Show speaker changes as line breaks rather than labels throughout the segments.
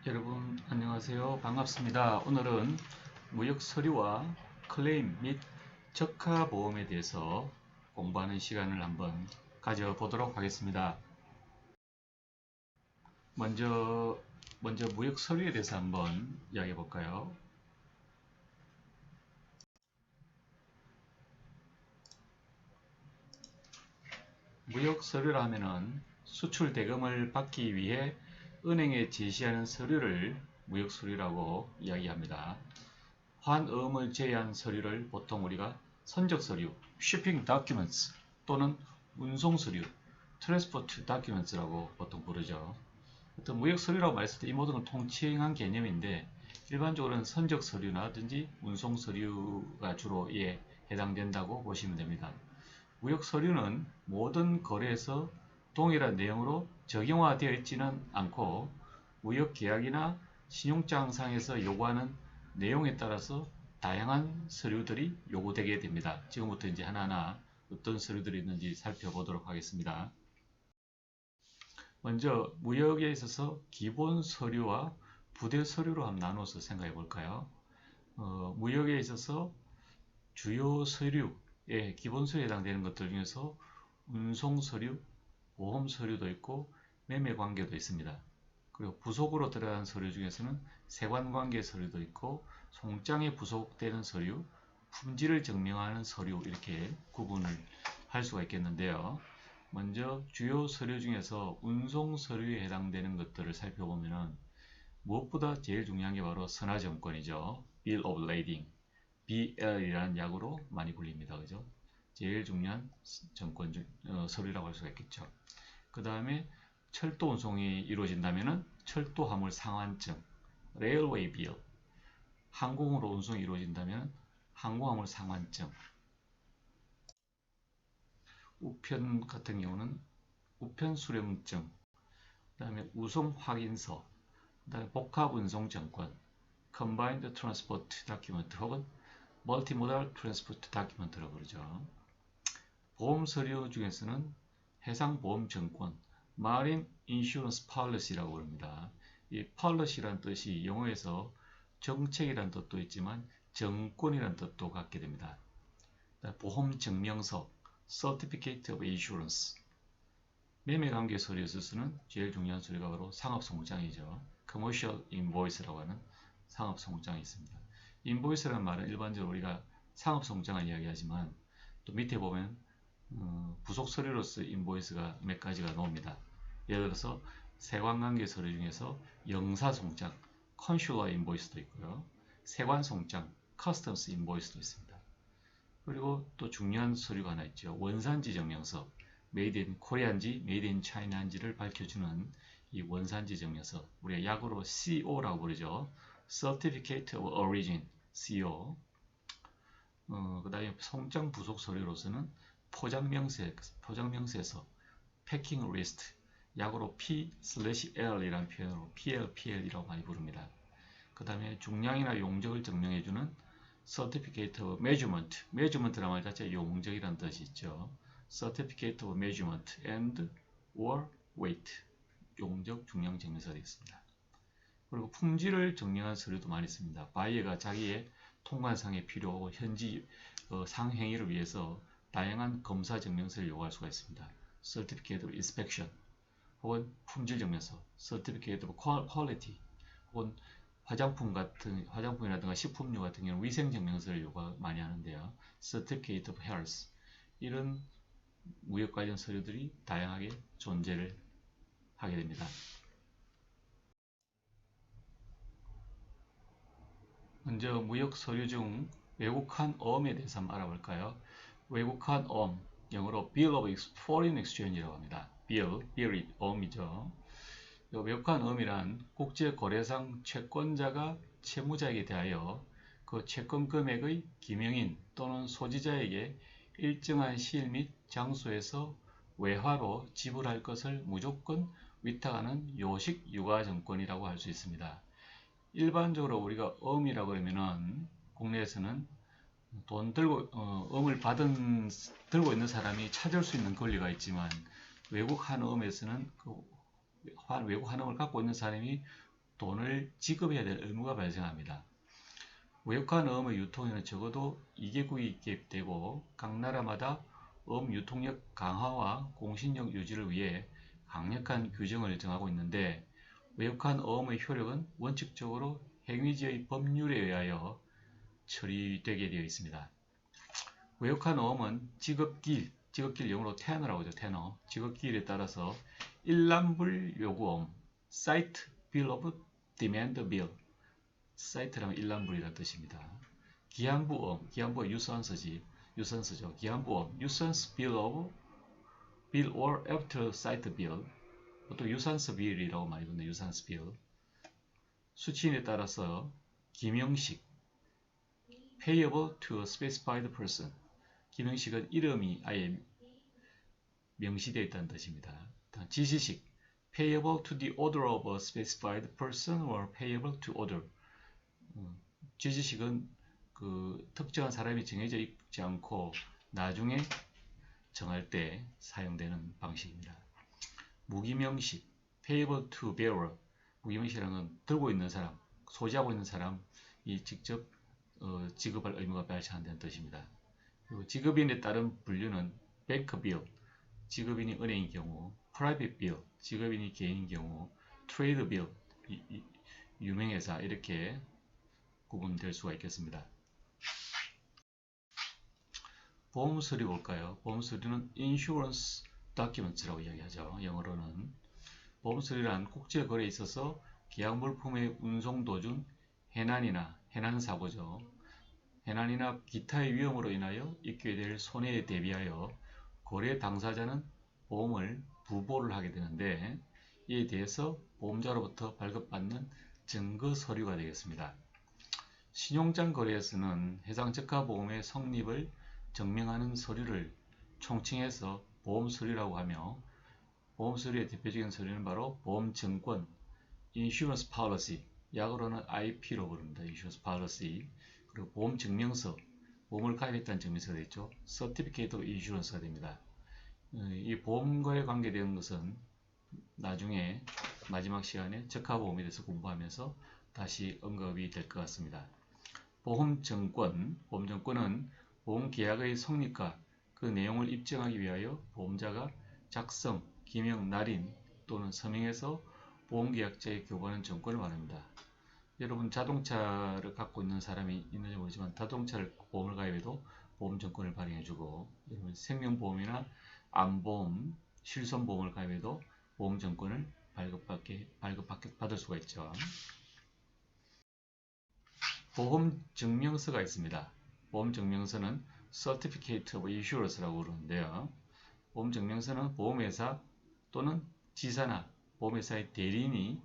여러분 안녕하세요. 반갑습니다. 오늘은 무역 서류와 클레임 및 적하 보험에 대해서 공부하는 시간을 한번 가져보도록 하겠습니다. 먼저 무역 서류에 대해서 한번 이야기해 볼까요? 무역 서류라 하면은 수출 대금을 받기 위해 은행에 제시하는 서류를 무역 서류라고 이야기합니다. 환어음을 제외한 서류를 보통 우리가 선적 서류, shipping documents 또는 운송 서류, transport documents라고 보통 부르죠. 어떤 무역 서류라고 말했을 때 이 모든 걸 통칭한 개념인데 일반적으로는 선적 서류라든지 운송 서류가 주로 이에 해당된다고 보시면 됩니다. 무역 서류는 모든 거래에서 동일한 내용으로 적용화되어 있지는 않고 무역 계약이나 신용장상에서 요구하는 내용에 따라서 다양한 서류들이 요구되게 됩니다. 지금부터 이제 하나하나 어떤 서류들이 있는지 살펴보도록 하겠습니다. 먼저 무역에 있어서 기본 서류와 부대 서류로 한번 나눠서 생각해 볼까요? 무역에 있어서 주요 서류의 기본 서류에 해당되는 것들 중에서 운송 서류, 보험 서류도 있고 매매 관계도 있습니다. 그리고 부속으로 들어간 서류 중에서는 세관관계 서류도 있고 송장에 부속되는 서류, 품질을 증명하는 서류 이렇게 구분을 할 수가 있겠는데요. 먼저 주요 서류 중에서 운송 서류에 해당되는 것들을 살펴보면 무엇보다 제일 중요한 게 바로 선화증권이죠. Bill of Lading, BL이라는 약으로 많이 불립니다. 그죠? 제일 중요한 정권 서류라고 할 수가 있겠죠. 그 다음에 철도 운송이 이루어진다면 철도 화물 상환증, Railway Bill, 항공으로 운송이 이루어진다면 항공화물 상환증, 우편 같은 경우는 우편 수령증, 그 다음에 우송 확인서, 그 다음에 복합 운송 정권, Combined Transport Document 혹은 Multimodal Transport Document라고 그러죠. 보험 서류 중에서는 해상보험증권, Marine Insurance Policy라고 합니다. 이 policy란 뜻이 영어에서 정책이란 뜻도 있지만 정권이란 뜻도 갖게 됩니다. 보험증명서, Certificate of Insurance. 매매관계 서류에 있어서는 제일 중요한 서류가 바로 상업송장이죠. Commercial Invoice라고 하는 상업송장이 있습니다. 인보이스라는 말은 일반적으로 우리가 상업송장을 이야기하지만 또 밑에 보면 부속 서류로서 인보이스가 몇 가지가 나옵니다. 예를 들어서 세관관계 서류 중에서 영사송장, Consular Invoice도 있고요. 세관송장, Customs Invoice도 있습니다. 그리고 또 중요한 서류가 하나 있죠. 원산지 증명서, Made in Korean지, Made in China인지를 밝혀주는 이 원산지 증명서, 우리가 약으로 CO라고 부르죠. Certificate of Origin, CO. 그 다음에 송장 부속 서류로서는 포장명세서, Packing List, 약으로 P/L이라는 표현으로 PL이라고 많이 부릅니다. 그 다음에 중량이나 용적을 증명해주는 Certificate of Measurement, Measurement라는 말 자체가 용적이라는 뜻이 있죠. Certificate of Measurement and or Weight, 용적, 중량 증명서가 있습니다. 그리고 품질을 증명한 서류도 많이 있습니다. 바이어가 자기의 통관상의 필요, 현지 상행위를 위해서 다양한 검사 증명서를 요구할 수가 있습니다. Certificate of Inspection 혹은 품질 증명서, Certificate of Quality 혹은 화장품이라든가 식품류 같은 경우는 위생 증명서를 요구 많이 하는데요. Certificate of Health, 이런 무역 관련 서류들이 다양하게 존재를 하게 됩니다. 먼저 무역 서류 중 외국환 어음에 대해서 한번 알아볼까요? 외국환 어음, 영어로 Bill of Foreign Exchange라고 합니다. Bill이 어음이죠. 외국환 어음이란 국제거래상 채권자가 채무자에게 대하여 그 채권 금액의 기명인 또는 소지자에게 일정한 시일 및 장소에서 외화로 지불할 것을 무조건 위탁하는 요식 유가증권이라고 할 수 있습니다. 일반적으로 우리가 어음이라고 하면은 국내에서는 돈 들고 어음을 들고 있는 사람이 찾을 수 있는 권리가 있지만 외국 한어음에서는 외국 한어음을 갖고 있는 사람이 돈을 지급해야 될 의무가 발생합니다. 외국한 어음의 유통에는 적어도 2개국이 개입되고 각 나라마다 어음 유통력 강화와 공신력 유지를 위해 강력한 규정을 정하고 있는데 외국한 어음의 효력은 원칙적으로 행위지의 법률에 의하여 처리되게 되어 있습니다. 외국한 어음은 지급기일 영어로 테너라고 하죠. 테너. 지급기일에 따라서 일람불 요구어음 Cite Bill of Demand Bill 사이트라면 일람불이라는 뜻입니다. 기한부어음, 기한부가 유선서죠. 기한부어음, 유선스 bill or after site bill, 보통 유산서 비일이라고 많이 부르는 유산서 비일. 수치인에 따라서 기명식, payable to a specified person. 기명식은 이름이 아예 명시되어 있다는 뜻입니다. 지시식, payable to the order of a specified person or payable to order. 지시식은 그 특정한 사람이 정해져 있지 않고 나중에 정할 때 사용되는 방식입니다. 무기명식, payable to bearer. 무기명식이라는 건 들고 있는 사람, 소지하고 있는 사람이 직접 지급할 의무가 발생한다는 뜻입니다. 그리고 지급인에 따른 분류는 bank bill, 지급인이 은행인 경우, private bill, 지급인이 개인인 경우, trade bill, 유명회사 이렇게 구분될 수가 있겠습니다. 보험 서류 볼까요? 보험 서류는 insurance documents라고 이야기하죠. 영어로는 보험 서류란 국제 거래에 있어서 계약 물품의 운송 도중 해난이나 해난 사고죠. 해난이나 기타의 위험으로 인하여 있게 될 손해에 대비하여 거래 당사자는 보험을 부보를 하게 되는데 이에 대해서 보험자로부터 발급받는 증거 서류가 되겠습니다. 신용장 거래에서는 해당 적합보험의 성립을 증명하는 서류를 총칭해서 보험서류라고 하며 보험서류의 대표적인 서류는 바로 보험증권, Insurance Policy, 약어로는 IP로 부릅니다. Insurance Policy, 그리고 보험증명서, 보험을 가입했다는 증명서가 되겠죠. Certificate of Insurance가 됩니다. 이 보험과에 관계되는 것은 나중에 마지막 시간에 적합보험에 대해서 공부하면서 다시 언급이 될 것 같습니다. 보험증권, 보험증권은 보험계약의 성립과 그 내용을 입증하기 위하여 보험자가 작성, 기명, 날인 또는 서명해서 보험계약자에 교부하는 증권을 말합니다. 여러분 자동차를 갖고 있는 사람이 있는지 모르지만 자동차를 보험을 가입해도 보험증권을 발행해주고 여러분 생명보험이나 암보험, 실손보험을 가입해도 보험증권을 발급받을 수가 있죠. 보험증명서가 있습니다. 보험증명서는 Certificate of Insurance라고 그러는데요. 보험증명서는 보험회사 또는 지사나 보험회사의 대리인이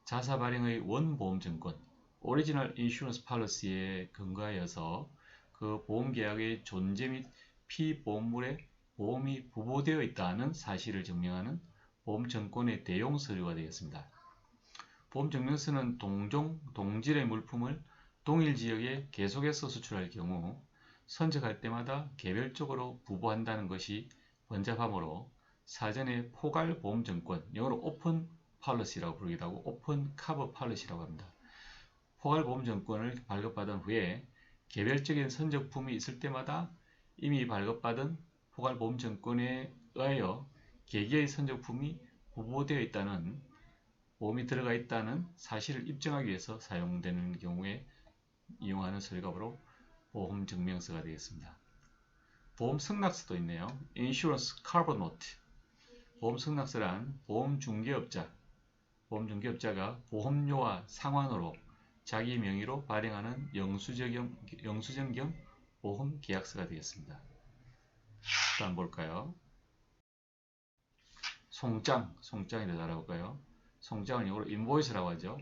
자사 발행의 원보험증권 Original Insurance Policy에 근거하여서 그 보험계약의 존재 및 피보험물에 보험이 부보되어 있다는 사실을 증명하는 보험증권의 대용서류가 되겠습니다. 보험증명서는 동질의 물품을 동일 지역에 계속해서 수출할 경우 선적할 때마다 개별적으로 부보한다는 것이 번잡하므로 사전에 포괄 보험증권, 영어로 오픈 팔러시라고 부르기도 하고 오픈 카버 팔러시라고 합니다. 포괄 보험증권을 발급받은 후에 개별적인 선적품이 있을 때마다 이미 발급받은 포괄 보험증권에 의하여 개개의 선적품이 부보되어 있다는 보험이 들어가 있다는 사실을 입증하기 위해서 사용되는 경우에 이용하는 서류가 바로 보험증명서가 되겠습니다. 보험 승낙서도 있네요. Insurance Cover Note. 보험 승낙서란 보험중개업자가 보험료와 상환으로 자기 명의로 발행하는 영수증 겸 보험계약서가 되겠습니다. 다음 볼까요? 송장에 대해서 알아볼까요? 송장은 영어로 인보이스라고 하죠.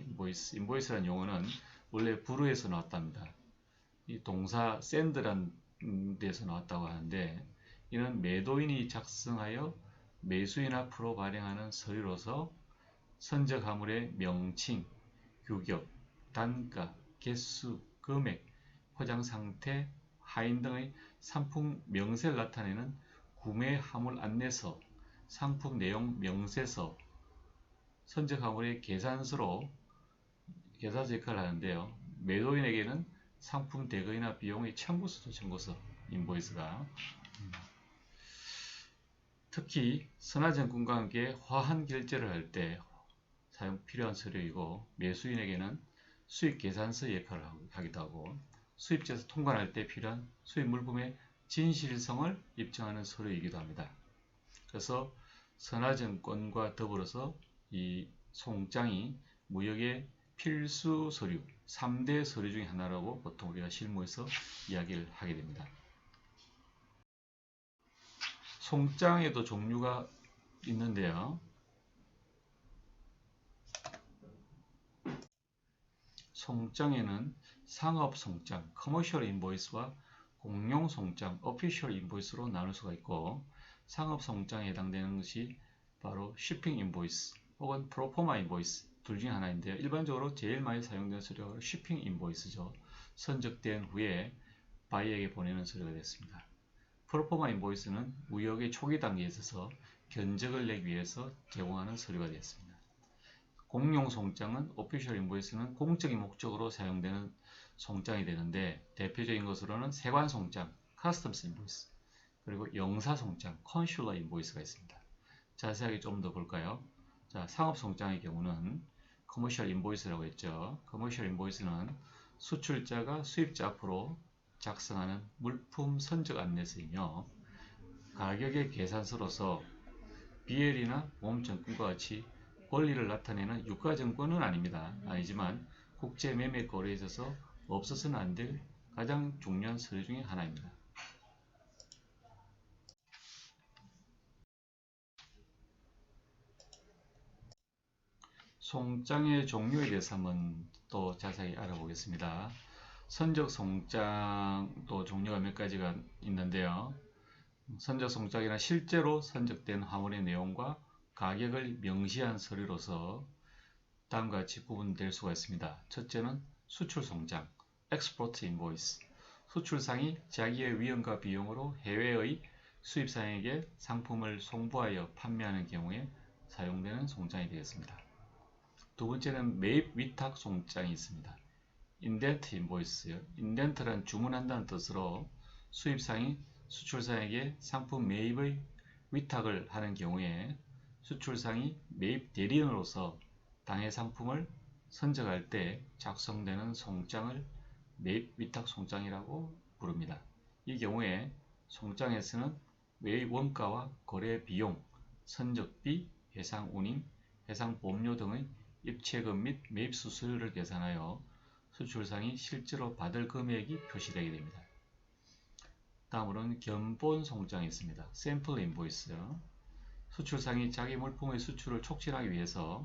인보이스라는 용어는 원래 불어에서 나왔답니다. 이 동사 send란 데서 나왔다고 하는데 이는 매도인이 작성하여 매수인 앞으로 발행하는 서류로서 선적 화물의 명칭, 규격, 단가, 개수, 금액, 포장 상태, 하인 등의 상품 명세를 나타내는 구매 화물 안내서, 상품 내용 명세서, 선적 화물의 계산서로 계산서 역할을 하는데요. 매도인에게는 상품 대거이나 비용의 청구서도 청구서, 인보이스가. 특히 선화증권과 함께 화한 결제를 할 때 사용 필요한 서류이고, 매수인에게는 수익 계산서 역할을 하기도 하고, 수입처에서 통관할 때 필요한 수입 물품의 진실성을 입증하는 서류이기도 합니다. 그래서 선화증권과 더불어서 이 송장이 무역의 필수 서류, 3대 서류 중에 하나라고 보통 우리가 실무에서 이야기를 하게 됩니다. 송장에도 종류가 있는데요. 송장에는 상업 송장, 커머셜 인보이스와 공용 송장, 오피셜 인보이스로 나눌 수가 있고, 상업 송장에 해당되는 것이 바로 shipping 인보이스 혹은 프로포마 인보이스 둘 중에 하나인데요. 일반적으로 제일 많이 사용되는 서류가 shipping 인보이스죠. 선적된 후에 바이에게 보내는 서류가 됐습니다. 프로포마 인보이스는 무역의 초기 단계에 있어서 견적을 내기 위해서 제공하는 서류가 되었습니다. 공용 송장은 오피셜 인보이스는 공적인 목적으로 사용되는 송장이 되는데, 대표적인 것으로는 세관 송장, 커스텀스 인보이스, 그리고 영사 송장, 컨슐러 인보이스가 있습니다. 자세하게 좀 더 볼까요? 자, 상업 송장의 경우는 커머셜 인보이스라고 했죠. 커머셜 인보이스는 수출자가 수입자 앞으로 작성하는 물품 선적 안내서이며, 가격의 계산서로서 BL이나 보험증권과 같이 권리를 나타내는 유가증권은 아니지만 국제매매 거래에 있어서 없어서는 안 될 가장 중요한 서류 중에 하나입니다. 송장의 종류에 대해서 한번 또 자세히 알아보겠습니다. 선적 송장도 종류가 몇 가지가 있는데요. 선적 송장이란 실제로 선적된 화물의 내용과 가격을 명시한 서류로서 다음과 같이 구분될 수가 있습니다. 첫째는 수출 송장, Export Invoice. 수출상이 자기의 위험과 비용으로 해외의 수입상에게 상품을 송부하여 판매하는 경우에 사용되는 송장이 되겠습니다. 두 번째는 매입 위탁 송장이 있습니다. 인덴트 인보이스요. 인덴트란 주문한다는 뜻으로 수입상이 수출상에게 상품 매입의 위탁을 하는 경우에 수출상이 매입 대리인으로서 당해 상품을 선적할 때 작성되는 송장을 매입 위탁 송장이라고 부릅니다. 이 경우에 송장에서는 매입 원가와 거래 비용, 선적비, 해상 운임, 해상 보험료 등의 입체금 및 매입 수수료를 계산하여 수출상이 실제로 받을 금액이 표시되게 됩니다. 다음으로는 견본 송장이 있습니다. 샘플 인보이스요. 수출상이 자기 물품의 수출을 촉진하기 위해서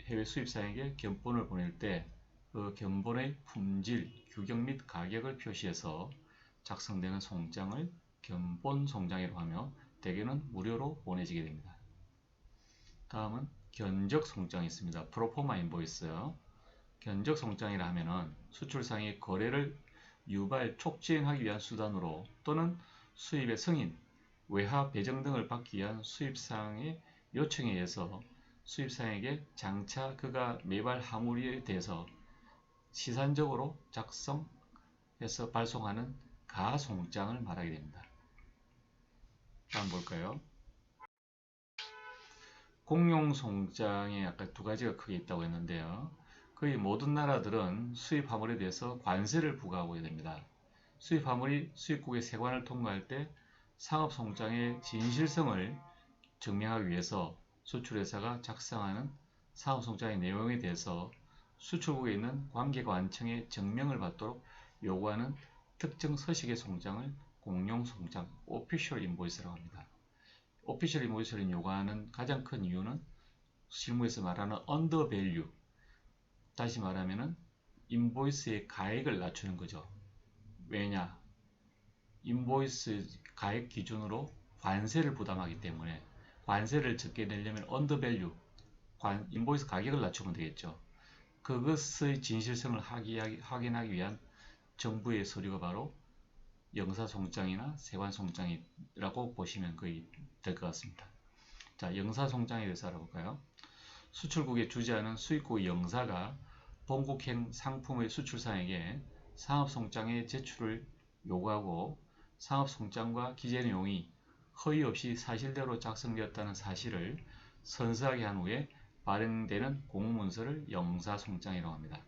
해외 수입상에게 견본을 보낼 때 그 견본의 품질, 규격 및 가격을 표시해서 작성되는 송장을 견본 송장이라고 하며 대개는 무료로 보내지게 됩니다. 다음은 견적 송장이 있습니다. 프로포마 인보이스요. 견적 송장이라 하면은 수출상이 거래를 유발, 촉진하기 위한 수단으로 또는 수입의 승인, 외화 배정 등을 받기 위한 수입상의 요청에 의해서 수입상에게 장차 그가 매발 화물에 대해서 시산적으로 작성해서 발송하는 가송장을 말하게 됩니다. 다음 볼까요? 공용 송장에 아까 두 가지가 크게 있다고 했는데요. 거의 모든 나라들은 수입 화물에 대해서 관세를 부과하고 됩니다. 수입 화물이 수입국의 세관을 통과할 때 상업 송장의 진실성을 증명하기 위해서 수출회사가 작성하는 상업 송장의 내용에 대해서 수출국에 있는 관계관청의 증명을 받도록 요구하는 특정 서식의 송장을 공용 송장, Official Invoice라고 합니다. Official Invoice를 요구하는 가장 큰 이유는 실무에서 말하는 undervalue, 다시 말하면 인보이스의 가액을 낮추는 거죠. 왜냐? 인보이스 가액 기준으로 관세를 부담하기 때문에 관세를 적게 내려면 undervalue, 인보이스 가격을 낮추면 되겠죠. 그것의 진실성을 확인하기 위한 정부의 서류가 바로 영사송장이나 세관송장이라고 보시면 거의 될 것 같습니다. 자, 영사송장에 대해서 알아볼까요? 수출국에 주재하는 수입국의 영사가 본국행 상품의 수출사에게 상업송장의 제출을 요구하고 상업송장과 기재 내용이 허위 없이 사실대로 작성되었다는 사실을 선서하게 한 후에 발행되는 공문서를 영사송장이라고 합니다.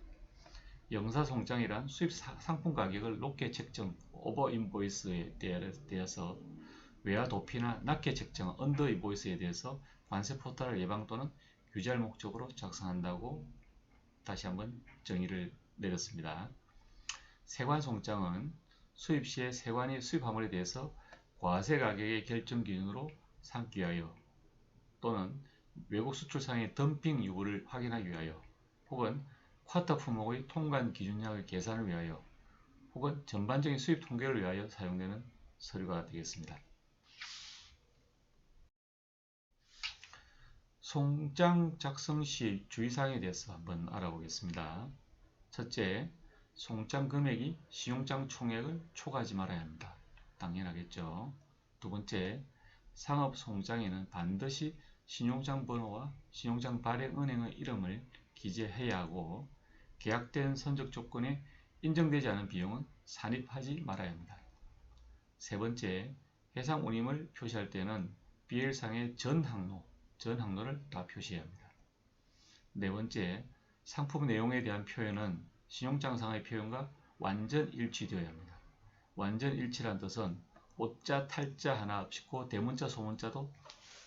영사송장이란 수입 상품 가격을 높게 책정 오버 인보이스에 대해서 외화 도피나 낮게 책정 언더 인보이스에 대해서 관세 포탈 예방 또는 규제할 목적으로 작성한다고 다시 한번 정의를 내렸습니다. 세관송장은 수입 시에 세관이 수입 화물에 대해서 과세 가격의 결정 기준으로 삼기 위하여 또는 외국 수출상의 덤핑 유무를 확인하기 위하여 혹은 쿼터 품목의 통관 기준량을 계산을 위하여 혹은 전반적인 수입 통계를 위하여 사용되는 서류가 되겠습니다. 송장 작성 시 주의사항에 대해서 한번 알아보겠습니다. 첫째, 송장 금액이 신용장 총액을 초과하지 말아야 합니다. 당연하겠죠. 두 번째, 상업 송장에는 반드시 신용장 번호와 신용장 발행 은행의 이름을 기재해야 하고 계약된 선적 조건에 인정되지 않은 비용은 산입하지 말아야 합니다. 세 번째, 해상 운임을 표시할 때는 BL상의 전 항로를 다 표시해야 합니다. 네 번째, 상품 내용에 대한 표현은 신용장상의 표현과 완전 일치되어야 합니다. 완전 일치란 뜻은 오자, 탈자 하나 없이고 대문자, 소문자도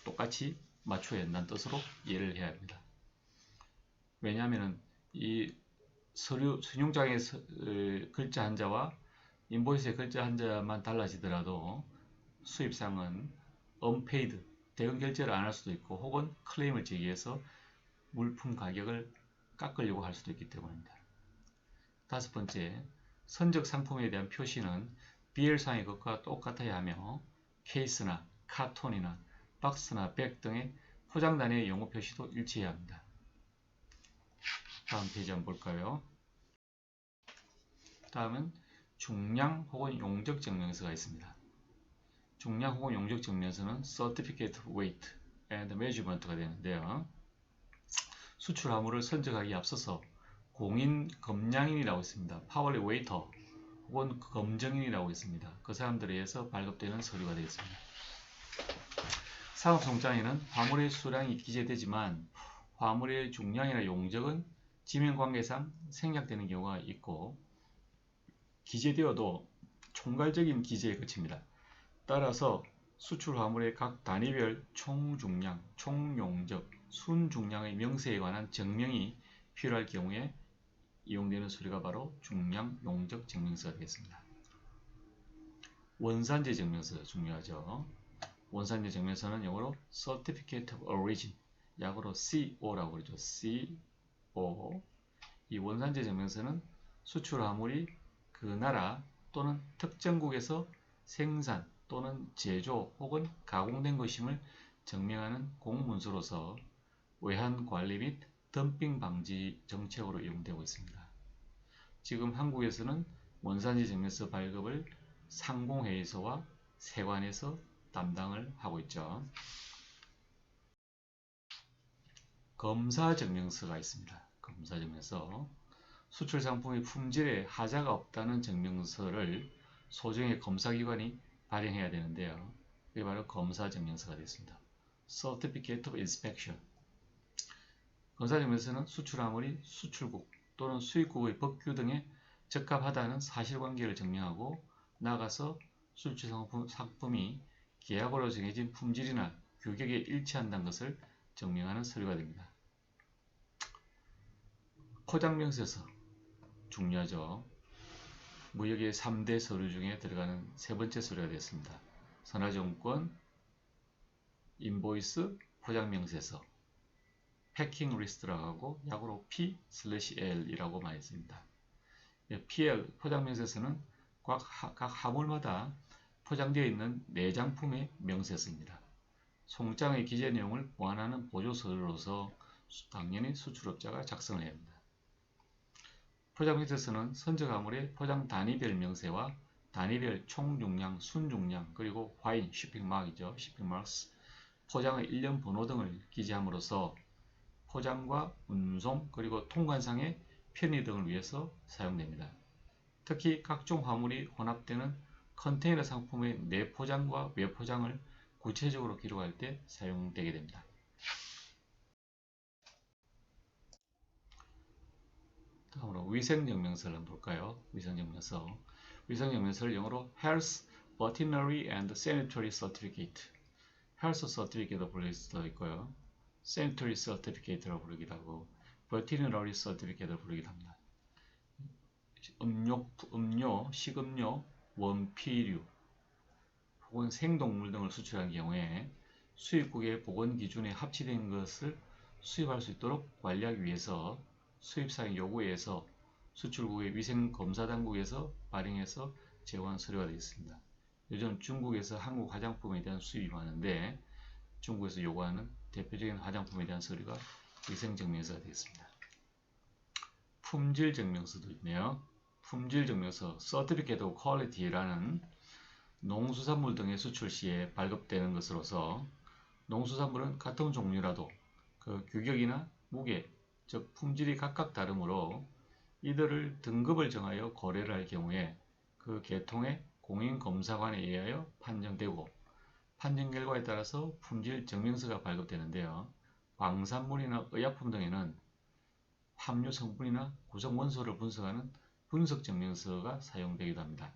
똑같이 맞춰야 한다는 뜻으로 이해를 해야 합니다. 왜냐하면 이 서류 신용장의 글자 한자와 인보이스의 글자 한자만 달라지더라도 수입상은 unpaid 대금 결제를 안 할 수도 있고 혹은 클레임을 제기해서 물품 가격을 깎으려고 할 수도 있기 때문입니다. 다섯 번째, 선적 상품에 대한 표시는 BL상의 것과 똑같아야 하며 케이스나 카톤이나 박스나 백 등의 포장 단위의 용어 표시도 일치해야 합니다. 다음 페이지 한번 볼까요? 다음은 중량 혹은 용적 증명서가 있습니다. 중량 혹은 용적 증명서는 Certificate of Weight and Measurement가 되는데요. 수출 화물을 선적하기에 앞서서 공인 검량인이라고 있습니다. 파월리 웨이터 혹은 검정인이라고 있습니다. 그 사람들에 의해서 발급되는 서류가 되겠습니다. 상업송장에는 화물의 수량이 기재되지만 화물의 중량이나 용적은 지명관계상 생략되는 경우가 있고 기재되어도 총괄적인 기재에 그칩니다. 따라서 수출 화물의 각 단위별 총중량, 총용적, 순중량의 명세에 관한 증명이 필요할 경우에 이용되는 서류가 바로 중량 용적 증명서가 되겠습니다. 원산지 증명서 중요하죠. 원산지 증명서는 영어로 Certificate of Origin, 약어로 CO라고 그러죠. CO. 이 원산지 증명서는 수출 화물이 그 나라 또는 특정국에서 생산 또는 제조 혹은 가공된 것임을 증명하는 공문서로서 외환 관리 및 덤핑 방지 정책으로 이용되고 있습니다. 지금 한국에서는 원산지 증명서 발급을 상공회의소와 세관에서 담당을 하고 있죠. 검사증명서가 있습니다. 검사증명서. 수출 상품의 품질에 하자가 없다는 증명서를 소정의 검사기관이 발행해야 되는데요. 그게 바로 검사증명서가 되겠습니다. Certificate of Inspection. 검사증명서는 수출 화물이 수출국 또는 수입국의 법규 등에 적합하다는 사실관계를 증명하고 나아가서 수출 상품이 계약으로 정해진 품질이나 규격에 일치한다는 것을 증명하는 서류가 됩니다. 포장명세서 중요하죠. 무역의 3대 서류 중에 들어가는 세 번째 서류가 되었습니다. 선화증권, 인보이스, 포장명세서, 패킹 리스트라고 하고 약으로 P/L이라고 많이 씁니다. PL, 포장명세서는 각 화물마다 포장되어 있는 내장품의 명세서입니다. 송장의 기재 내용을 보완하는 보조서류로서 당연히 수출업자가 작성을 해야 합니다. 포장명세서는 선적 화물의 포장 단위별 명세와 단위별 총중량, 순중량, 그리고 화인, 쇼핑마크이죠. 쇼핑마크스, 포장의 일련 번호 등을 기재함으로써 포장과 운송 그리고 통관상의 편의 등을 위해서 사용됩니다. 특히 각종 화물이 혼합되는 컨테이너 상품의 내포장과 외포장을 구체적으로 기록할 때 사용되게 됩니다. 다음으로 위생증명서를 한번 볼까요? 위생증명서. 위생증명서를 영어로 Health, Veterinary and Sanitary Certificate, Health Certificate로 부를 수도 있고요. Sanitary Certificate로 부르기도 하고 Veterinary Certificate로 부르기도 합니다. 음료, 식음료, 원피류 혹은 생동물 등을 수출한 경우에 수입국의 보건기준에 합치된 것을 수입할 수 있도록 관리하기 위해서 수입사의 요구에 의해서 수출국의 위생검사당국에서 발행해서 제공한 서류가 되겠습니다. 요즘 중국에서 한국 화장품에 대한 수입이 많은데 중국에서 요구하는 대표적인 화장품에 대한 서류가 위생증명서가 되겠습니다. 품질증명서도 있네요. 품질증명서 Certificate of Quality라는 농수산물 등의 수출 시에 발급되는 것으로서 농수산물은 같은 종류라도 그 규격이나 무게, 즉 품질이 각각 다르므로 이들을 등급을 정하여 거래를 할 경우에 그 계통의 공인검사관에 의하여 판정되고 판정 결과에 따라서 품질 증명서가 발급되는데요. 광산물이나 의약품 등에는 함유 성분이나 구성 원소를 분석하는 분석 증명서가 사용되기도 합니다.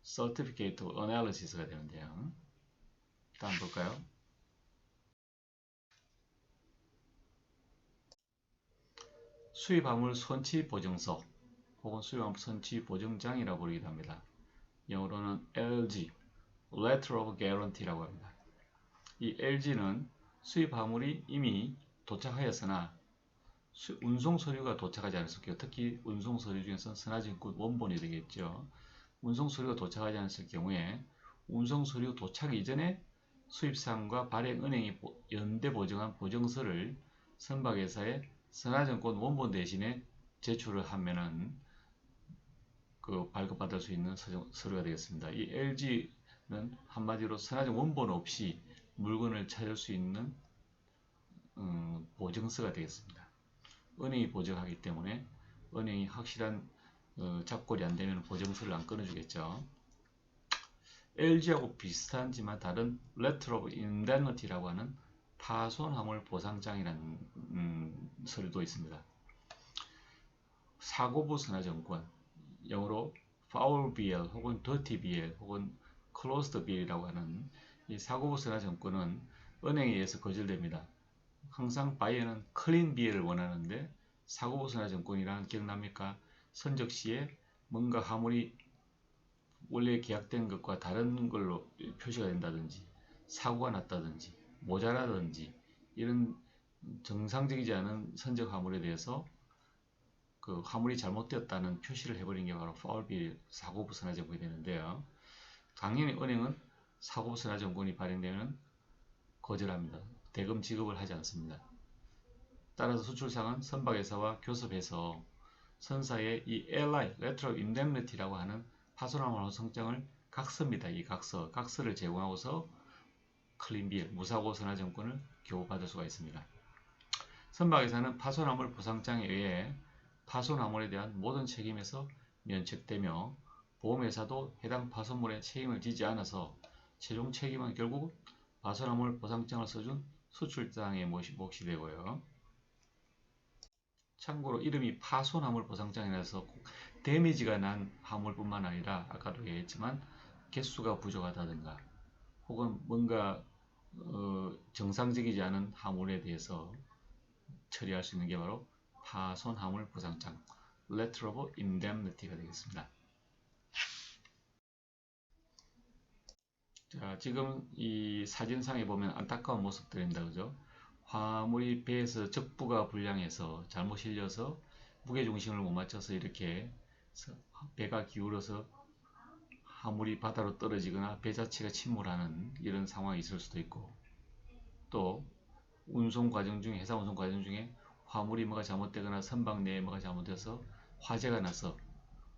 Certificate of Analysis가 되는데요. 다음 볼까요? 수입화물 선취보증서 혹은 수입화물 선취보증장이라고 부르기도 합니다. 영어로는 LG, Letter of Guarantee라고 합니다. 이 LG는 수입화물이 이미 도착하였으나 운송 서류가 도착하지 않았을 경우, 특히 운송 서류 중에서는 선화증권 원본이 되겠죠. 운송 서류가 도착하지 않았을 경우에 운송 서류 도착 이전에 수입상과 발행 은행이 연대 보증한 보증서를 선박회사에 선화증권 원본 대신에 제출을 하면은 그 발급받을 수 있는 서류가 되겠습니다. 이 LG는 한마디로 선화증 원본 없이 물건을 찾을 수 있는 보증서가 되겠습니다. 은행이 보증하기 때문에 은행이 확실한 잡골이 안 되면 보증서를 안 끊어주겠죠. LG하고 비슷하지만 다른 Letter of Indemnity라고 하는 파손화물 보상장이라는 서류도 있습니다. 사고부 선화증권, 영어로 Foul BL 혹은 Dirty BL 혹은 Closed BL이라고 하는 이 사고부 선화증권은 은행에 의해서 거절됩니다. 항상 바이어는 클린 BL을 원하는데 사고부 선화증권이라는 기억납니까? 선적 시에 뭔가 화물이 원래 계약된 것과 다른 걸로 표시가 된다든지 사고가 났다든지 모자라든지 이런 정상적이지 않은 선적 화물에 대해서 그 화물이 잘못되었다는 표시를 해버린 게 바로 파울빌 사고부 선화증권이 되는데요. 당연히 은행은 사고부 선화증권이 발행되면 거절합니다. 대금 지급을 하지 않습니다. 따라서 수출상은 선박회사와 교섭해서 선사의 이 LI, Letter of Indemnity라고 하는 파손화물 호송장을 각서입니다. 이 각서를 제공하고서 클린빌, 무사고 선화증권을 교부받을 수가 있습니다. 선박회사는 파손화물 보상장에 의해 파손화물에 대한 모든 책임에서 면책되며 보험회사도 해당 파손물에 책임을 지지 않아서 최종 책임은 결국 파손화물 보상장을 써준 수출장의 몫이 되고요. 참고로 이름이 파손화물 보상장이라서 데미지가 난 화물뿐만 아니라 아까도 얘기했지만 개수가 부족하다든가 혹은 뭔가 정상적이지 않은 화물에 대해서 처리할 수 있는 게 바로 파손화물 보상장 Letter of Indemnity가 되겠습니다. 자, 지금 이 사진상에 보면 안타까운 모습들입니다. 그죠? 화물이 배에서 적부가 불량해서 잘못 실려서 무게중심을 못 맞춰서 이렇게 배가 기울어서 화물이 바다로 떨어지거나 배 자체가 침몰하는 이런 상황이 있을 수도 있고 또 운송 과정 중에 해상 운송 과정 중에 화물이 뭐가 잘못되거나 선박 내에 뭐가 잘못돼서 화재가 나서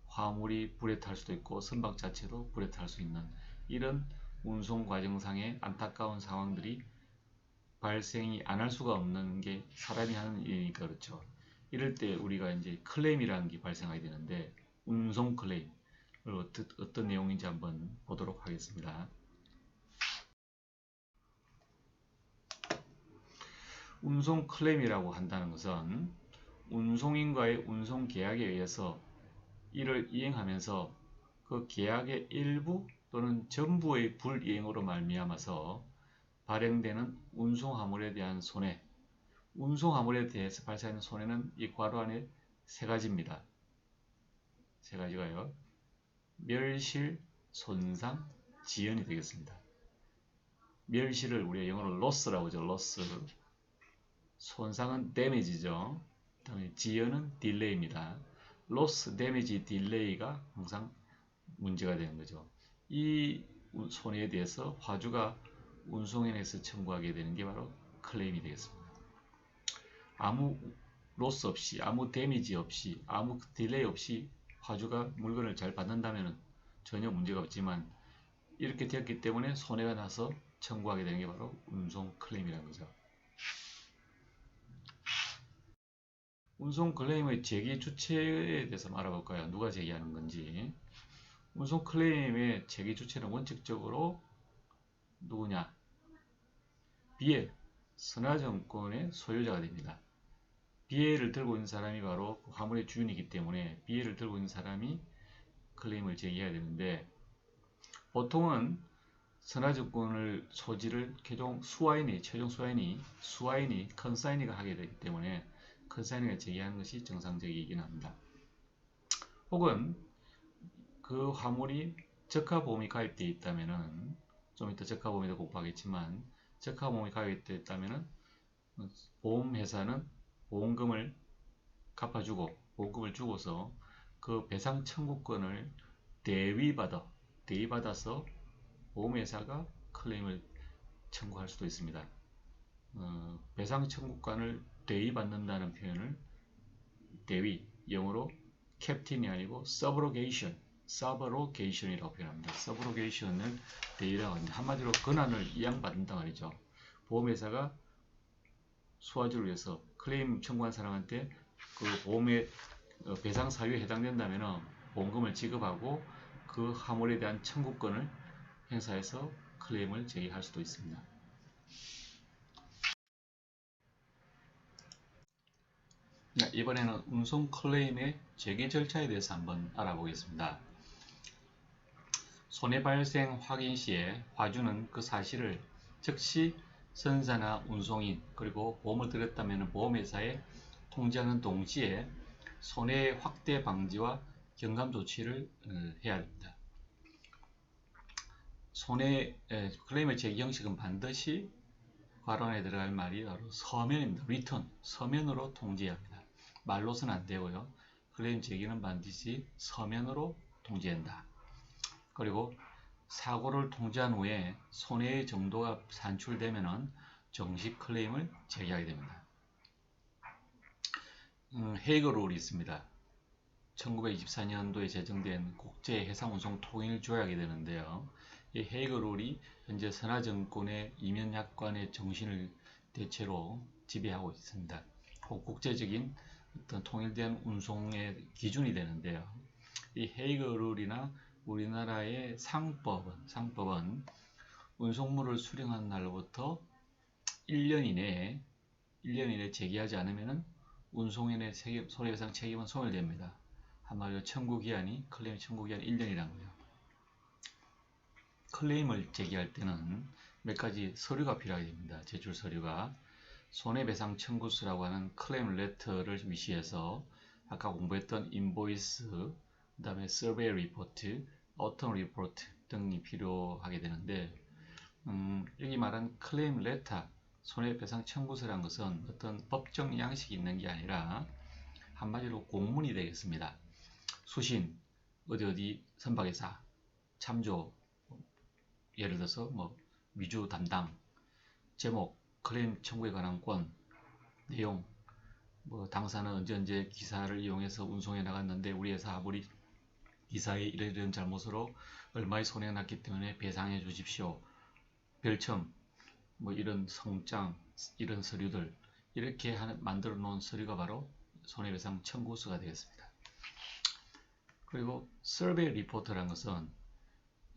화물이 불에 탈 수도 있고 선박 자체도 불에 탈 수 있는 이런 운송 과정상의 안타까운 상황들이 발생이 안 할 수가 없는 게 사람이 하는 일이니까 그렇죠. 이럴 때 우리가 이제 클레임이라는 게 발생하게 되는데 운송 클레임 어떤 내용인지 한번 보도록 하겠습니다. 운송 클레임이라고 한다는 것은 운송인과의 운송 계약에 의해서 이를 이행하면서 그 계약의 일부 또는 전부의 불이행으로 말미암아서 발행되는 운송화물에 대한 손해, 운송화물에 대해서 발생하는 손해는 이 괄호 안에 세 가지입니다. 세 가지가요. 멸실, 손상, 지연이 되겠습니다. 멸실을 우리가 영어로 loss라고 하죠. loss. 손상은 damage죠. 그다음에 지연은 delay입니다. loss, damage, delay가 항상 문제가 되는 거죠. 이 손해에 대해서 화주가 운송인에서 청구하게 되는 게 바로 클레임이 되겠습니다. 아무 로스 없이, 아무 데미지 없이, 아무 딜레이 없이 화주가 물건을 잘 받는다면 전혀 문제가 없지만 이렇게 되었기 때문에 손해가 나서 청구하게 되는 게 바로 운송 클레임이라는 거죠. 운송 클레임의 제기 주체에 대해서 알아볼까요? 누가 제기하는 건지. 운송 클레임의 제기 주체는 원칙적으로 누구냐? BL, 선화증권의 소유자가 됩니다. BL을 들고 있는 사람이 바로 화물의 주인이기 때문에 BL을 들고 있는 사람이 클레임을 제기해야 되는데 보통은 선화증권을 소지를 최종 수화인이 컨사이니가 하게 되기 때문에 컨사이니가 제기하는 것이 정상적이긴 합니다. 혹은 그 화물이 적하보험이 가입되어 있다면은 좀 이따 적하보험에도 공부하겠지만 적하보험이 가입되어 있다면은 보험회사는 보험금을 갚아주고 보험금을 주고서 그 배상 청구권을 대위받아서 보험회사가 클레임을 청구할 수도 있습니다. 배상 청구권을 대위받는다는 표현을 대위, 영어로 캡틴이 아니고 서브로게이션이라고 표현합니다. 서브로게이션을 대위라고 합니다. 한마디로 권한을 이양받는다 말이죠. 보험회사가 수화주를 위해서 클레임 청구한 사람한테 그 보험의 배상 사유에 해당된다면 보험금을 지급하고 그 화물에 대한 청구권을 행사해서 클레임을 제기할 수도 있습니다. 이번에는 운송 클레임의 제기 절차에 대해서 한번 알아보겠습니다. 손해 발생 확인 시에 화주는 그 사실을 즉시 선사나 운송인 그리고 보험을 들였다면 보험회사에 통지하는 동시에 손해 확대 방지와 경감 조치를 해야 됩니다. 클레임의 제기 형식은 반드시 괄호 안에 들어갈 말이 바로 서면입니다. 리턴, 서면으로 통지해야 합니다. 말로서는 안 되고요. 클레임 제기는 반드시 서면으로 통지한다. 그리고 사고를 통지한 후에 손해의 정도가 산출되면 정식 클레임을 제기하게 됩니다. 헤이그 룰이 있습니다. 1924년도에 제정된 국제해상운송 통일조약이 되는데요. 이 헤이그 룰이 현재 선화증권의 이면약관의 정신을 대체로 지배하고 있습니다. 국제적인 어떤 통일된 운송의 기준이 되는데요. 이 헤이그 룰이나 우리나라의 상법은 운송물을 수령한 날로부터 1년 이내에 제기하지 않으면 운송인의 손해배상 책임은 소멸됩니다. 한마디로 클레임 청구기한이 1년이라는 거예요. 클레임을 제기할 때는 몇 가지 서류가 필요하게 됩니다. 제출 서류가 손해배상 청구서라고 하는 클레임 레터를 위시해서 아까 공부했던 인보이스, 그 다음에 서베이 리포트, 어턴 리포트 등이 필요하게 되는데 여기 말한 클레임 레터, 손해배상 청구서란 것은 어떤 법정 양식이 있는 게 아니라 한마디로 공문이 되겠습니다. 수신, 어디 선박회사, 참조, 예를 들어서 위주 담당, 제목, 클레임 청구에 관한 건, 내용, 당사는 언제 기사를 이용해서 운송해 나갔는데 우리 회사 아무리 기사의 이런 잘못으로 얼마의 손해가 났기 때문에 배상해 주십시오. 별첨, 이런 성장, 이런 서류들 이렇게 만들어 놓은 서류가 바로 손해배상 청구서가 되겠습니다. 그리고 서베이 리포트라는 것은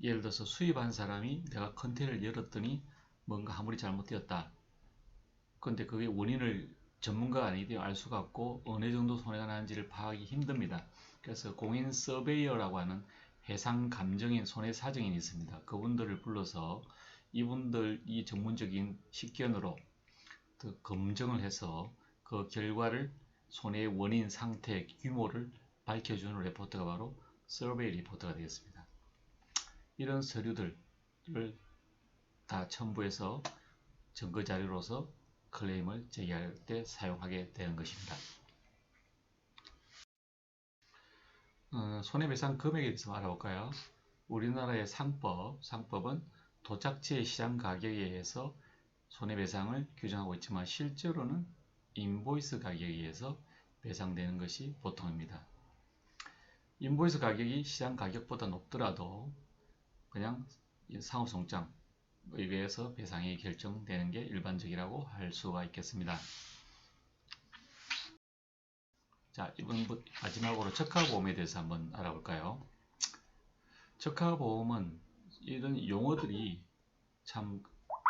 예를 들어서 수입한 사람이 내가 컨테이너를 열었더니 뭔가 화물이 잘못되었다. 그런데 그게 원인을 전문가가 아니기 때문에 알 수가 없고 어느 정도 손해가 나는지를 파악하기 힘듭니다. 그래서 공인 서베이어라고 하는 해상 감정인 손해 사정인이 있습니다. 그분들을 불러서 이분들이 전문적인 식견으로 검증을 해서 그 결과를 손해의 원인, 상태, 규모를 밝혀주는 레포트가 바로 서베이 리포트가 되겠습니다. 이런 서류들을 다 첨부해서 증거 자료로서 클레임을 제기할 때 사용하게 되는 것입니다. 손해배상 금액에 대해서 알아볼까요? 우리나라의 상법은 도착지의 시장 가격에 의해서 손해배상을 규정하고 있지만 실제로는 인보이스 가격에 의해서 배상되는 것이 보통입니다. 인보이스 가격이 시장 가격보다 높더라도 그냥 상호송장에 의해서 배상이 결정되는 게 일반적이라고 할 수가 있겠습니다. 자, 이번 마지막으로 적하보험에 대해서 한번 알아볼까요? 적하보험은 이런 용어들이 참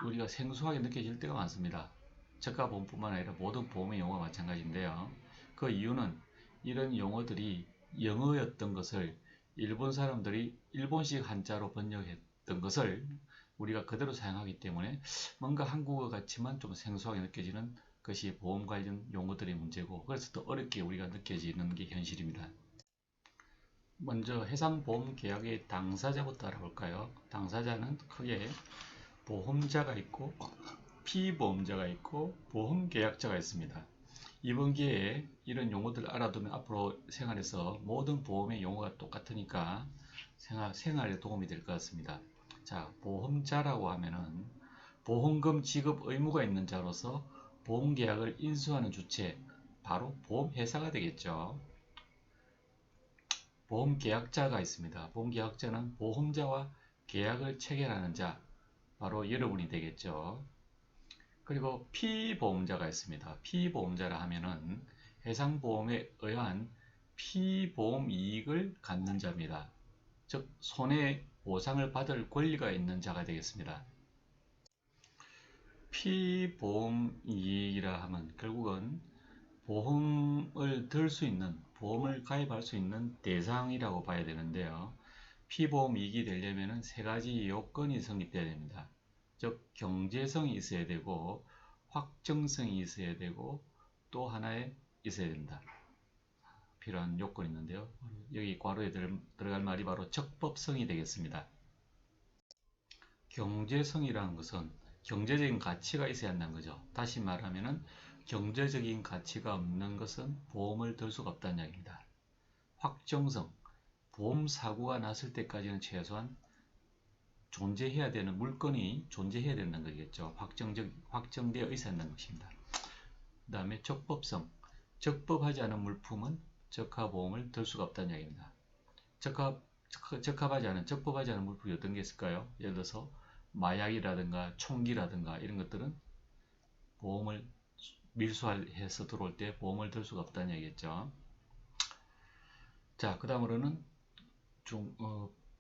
우리가 생소하게 느껴질 때가 많습니다. 적하보험뿐만 아니라 모든 보험의 용어가 마찬가지인데요. 그 이유는 이런 용어들이 영어였던 것을 일본 사람들이 일본식 한자로 번역했던 것을 우리가 그대로 사용하기 때문에 뭔가 한국어 같지만 좀 생소하게 느껴지는 것이 보험 관련 용어들의 문제고, 그래서 더 어렵게 우리가 느껴지는 게 현실입니다. 먼저 해상보험 계약의 당사자부터 알아볼까요? 당사자는 크게 보험자가 있고 피보험자가 있고 보험계약자가 있습니다. 이번 기회에 이런 용어들을 알아두면 앞으로 생활에서 모든 보험의 용어가 똑같으니까 생활에 도움이 될 것 같습니다. 자, 보험자라고 하면은 보험금 지급 의무가 있는 자로서 보험계약을 인수하는 주체, 바로 보험회사가 되겠죠. 보험계약자가 있습니다. 보험계약자는 보험자와 계약을 체결하는 자, 바로 여러분이 되겠죠. 그리고 피보험자가 있습니다. 피보험자라 하면은 해상보험에 의한 피보험 이익을 갖는 자입니다. 즉 손해보상을 받을 권리가 있는 자가 되겠습니다. 피보험 이익이라 하면 결국은 보험을 들 수 있는, 보험을 가입할 수 있는 대상이라고 봐야 되는데요. 피보험 이익이 되려면 세 가지 요건이 성립되어야 됩니다. 즉 경제성이 있어야 되고 확정성이 있어야 되고 또 하나에 있어야 된다. 필요한 요건이 있는데요. 여기 괄호에 들어갈 말이 바로 적법성이 되겠습니다. 경제성이라는 것은 경제적인 가치가 있어야 한다는 거죠. 다시 말하면 경제적인 가치가 없는 것은 보험을 들 수가 없다는 이야기입니다. 확정성, 보험 사고가 났을 때까지는 최소한 존재해야 되는 물건이 존재해야 된다는 거겠죠. 확정되어 있어야 한다는 것입니다. 그 다음에 적법성, 적법하지 않은 물품은 적합보험을 들 수가 없다는 이야기입니다. 적법하지 않은 물품이 어떤 게 있을까요? 예를 들어서 마약이라든가 총기라든가 이런 것들은 보험을 밀수해서 들어올 때 보험을 들 수가 없다는 얘기겠죠. 자, 그 다음으로는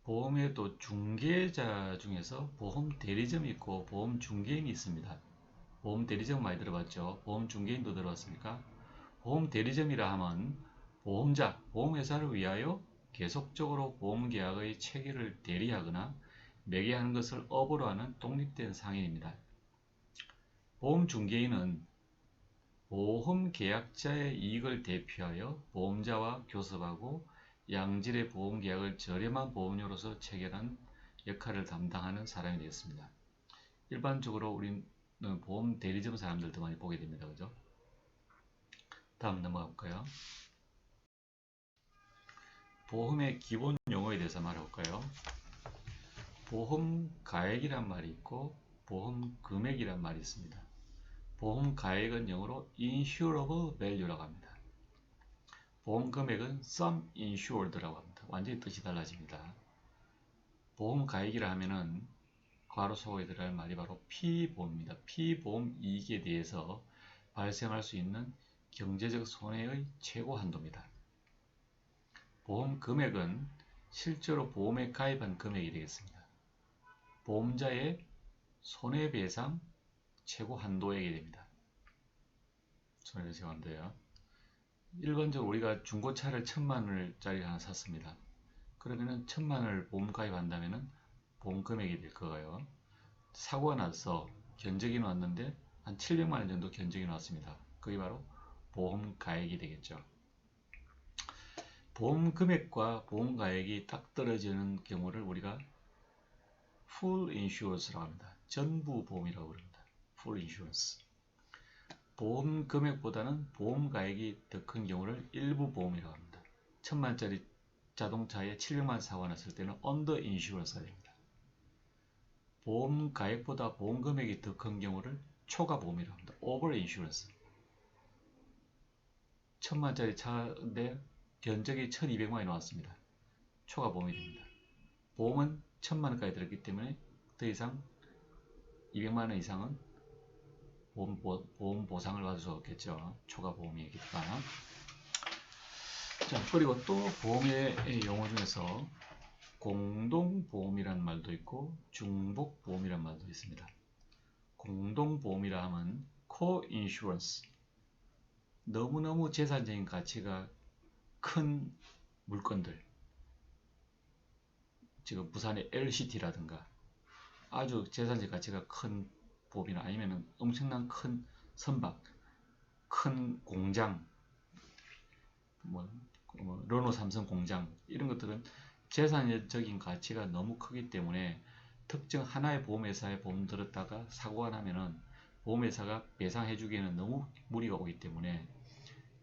보험의 또 중개자 중에서 보험 대리점이 있고 보험 중개인이 있습니다. 보험 대리점 많이 들어봤죠. 보험 중개인도 들어봤습니까? 보험 대리점이라 하면 보험자, 보험회사를 위하여 계속적으로 보험계약의 체결을 대리하거나 매개하는 것을 업으로 하는 독립된 상인입니다. 보험 중개인은 보험계약자의 이익을 대표하여 보험자와 교섭하고 양질의 보험계약을 저렴한 보험료로서 체결한 역할을 담당하는 사람이 되겠습니다. 일반적으로 우리는 보험 대리점 사람들도 많이 보게 됩니다. 그죠? 다음 넘어가 볼까요? 보험의 기본 용어에 대해서 말해볼까요? 보험 가액이란 말이 있고 보험 금액이란 말이 있습니다. 보험 가액은 영어로 insurable value라고 합니다. 보험 금액은 sum insured라고 합니다. 완전히 뜻이 달라집니다. 보험 가액이라 하면은 괄호 속에 들어갈 말이 바로 피보험입니다. 피보험 이익에 대해서 발생할 수 있는 경제적 손해의 최고 한도입니다. 보험 금액은 실제로 보험에 가입한 금액이 되겠습니다. 보험자의 손해배상 최고 한도액이 됩니다. 손해배상 한도요. 일반적으로 우리가 중고차를 1000만원짜리 하나 샀습니다. 그러면은 1000만원을 보험 가입한다면은 보험 금액이 될 거예요. 사고가 나서 견적이 나왔는데 한 700만원 정도 견적이 나왔습니다. 그게 바로 보험 가액이 되겠죠. 보험 금액과 보험 가액이 딱 떨어지는 경우를 우리가 full insurance라고 합니다. 전부 보험이라고 합니다. full insurance. 보험 금액보다는 보험 가액이 더 큰 경우를 일부 보험이라고 합니다. 1000만짜리 자동차에 700만 사고가 났을 때는 under insurance가 됩니다. 보험 가액보다 보험 금액이 더 큰 경우를 초과 보험이라고 합니다. over insurance. 1000만짜리 차인데 견적이 1200만이 나왔습니다. 초과 보험이 됩니다. 보험은 1000만원까지 들었기 때문에 더 이상 200만원 이상은 보험 보상을 받을 수 없겠죠. 초과 보험이니까. 자, 그리고 또 보험의 용어 중에서 공동보험이라는 말도 있고 중복보험이라는 말도 있습니다. 공동보험이라 하면 co-insurance. 너무너무 재산적인 가치가 큰 물건들, 지금 부산의 LCT라든가 아주 재산적 가치가 큰 보험이나 아니면 엄청난 큰 선박, 큰 공장, 르노 삼성 공장 이런 것들은 재산적인 가치가 너무 크기 때문에 특정 하나의 보험회사에 보험 들었다가 사고가 나면은 보험회사가 배상해주기에는 너무 무리가 오기 때문에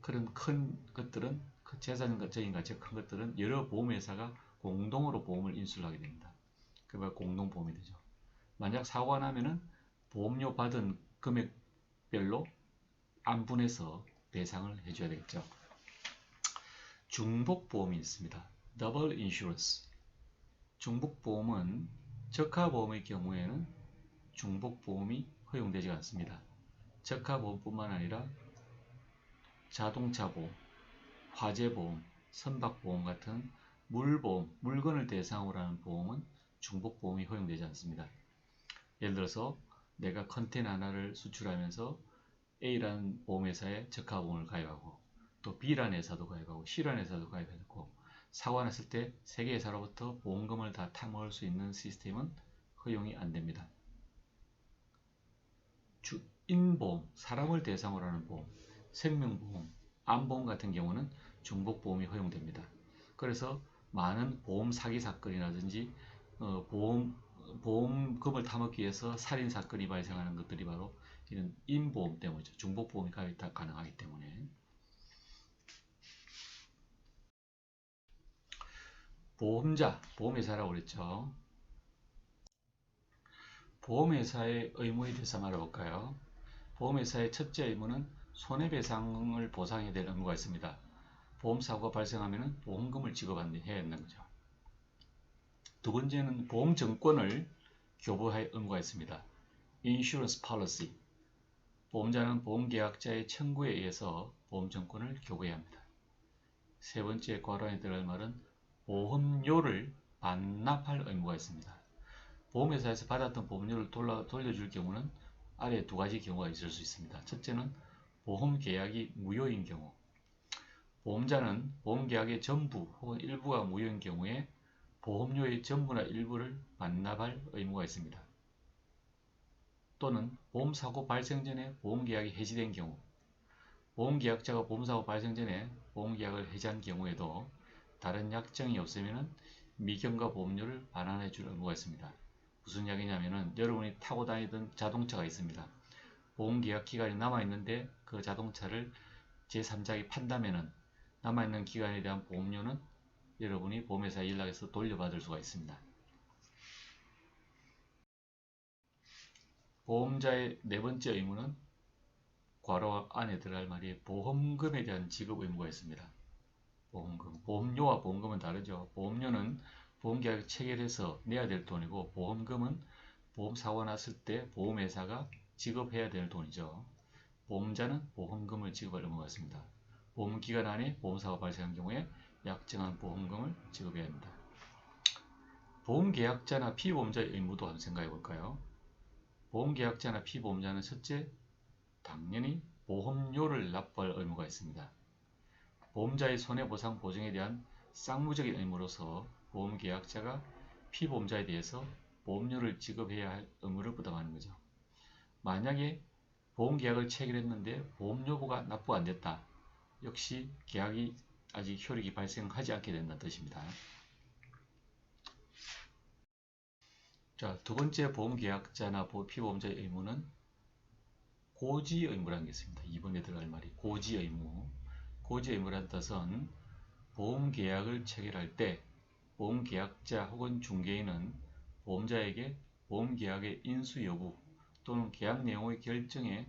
그런 큰 것들은 재산적인 가치가 큰 것들은 여러 보험회사가 공동으로 보험을 인수를 하게 됩니다. 그게 공동보험이 되죠. 만약 사고가 나면은 보험료 받은 금액별로 안분해서 배상을 해줘야 되겠죠. 중복보험이 있습니다. Double Insurance. 중복보험은 적하보험의 경우에는 중복보험이 허용되지 않습니다. 적하보험뿐만 아니라 자동차보험, 화재보험, 선박보험 같은 물보험, 물건을 대상으로 하는 보험은 중복보험이 허용되지 않습니다. 예를 들어서 내가 컨테이너 하나를 수출하면서 A라는 보험회사에 적하보험을 가입하고 또 B라는 회사도 가입하고 C라는 회사도 가입했고 사고가 났을 때 세 개 회사로부터 보험금을 다 탕먹을 수 있는 시스템은 허용이 안됩니다. 인보험, 사람을 대상으로 하는 보험, 생명보험, 암보험 같은 경우는 중복보험이 허용됩니다. 그래서 많은 보험 사기 사건이라든지 보험금을 타먹기 위해서 살인사건이 발생하는 것들이 바로 이런 인보험 때문이죠. 중복보험이 가입 가능하기 때문에. 보험자, 보험회사라고 그랬죠. 보험회사의 의무에 대해서 알아볼까요? 보험회사의 첫째 의무는 손해배상을 보상해야 될 의무가 있습니다. 보험사고가 발생하면 보험금을 지급해야 한다는 거죠. 두 번째는 보험증권을 교부할 의무가 있습니다. Insurance Policy. 보험자는 보험계약자의 청구에 의해서 보험증권을 교부해야 합니다. 세 번째 괄호 안에 들어갈 말은 보험료를 반납할 의무가 있습니다. 보험회사에서 받았던 보험료를 돌려줄 경우는 아래 두 가지 경우가 있을 수 있습니다. 첫째는 보험계약이 무효인 경우. 보험자는 보험계약의 전부 혹은 일부가 무효인 경우에 보험료의 전부나 일부를 반납할 의무가 있습니다. 또는 보험사고 발생 전에 보험계약이 해지된 경우, 보험계약자가 보험사고 발생 전에 보험계약을 해지한 경우에도 다른 약정이 없으면 미경과 보험료를 반환해 줄 의무가 있습니다. 무슨 이야기냐면은 여러분이 타고 다니던 자동차가 있습니다. 보험계약 기간이 남아있는데 그 자동차를 제3자에게 판다면은 남아있는 기간에 대한 보험료는 여러분이 보험회사에 연락해서 돌려받을 수가 있습니다. 보험자의 네 번째 의무는 괄호 안에 들어갈 말이 보험금에 대한 지급 의무가 있습니다. 보험금, 보험료와 보험금은 다르죠. 보험료는 보험계약 체결해서 내야 될 돈이고 보험금은 보험사고가 났을 때 보험회사가 지급해야 될 돈이죠. 보험자는 보험금을 지급할 의무가 있습니다. 보험기간 안에 보험사고가 발생한 경우에 약정한 보험금을 지급해야 합니다. 보험계약자나 피보험자의 의무도 한번 생각해 볼까요? 보험계약자나 피보험자는 첫째, 당연히 보험료를 납부할 의무가 있습니다. 보험자의 손해보상 보증에 대한 쌍무적인 의무로서 보험계약자가 피보험자에 대해서 보험료를 지급해야 할 의무를 부담하는 거죠. 만약에 보험계약을 체결했는데 보험료가 납부가 안 됐다. 역시 계약이 아직 효력이 발생하지 않게 된다는 뜻입니다. 자, 두 번째 보험계약자나 피보험자의 의무는 고지의무라는 게 있습니다. 이번에 들어갈 말이 고지의무. 고지의무라는 뜻은 보험계약을 체결할 때 보험계약자 혹은 중개인은 보험자에게 보험계약의 인수 여부 또는 계약 내용의 결정에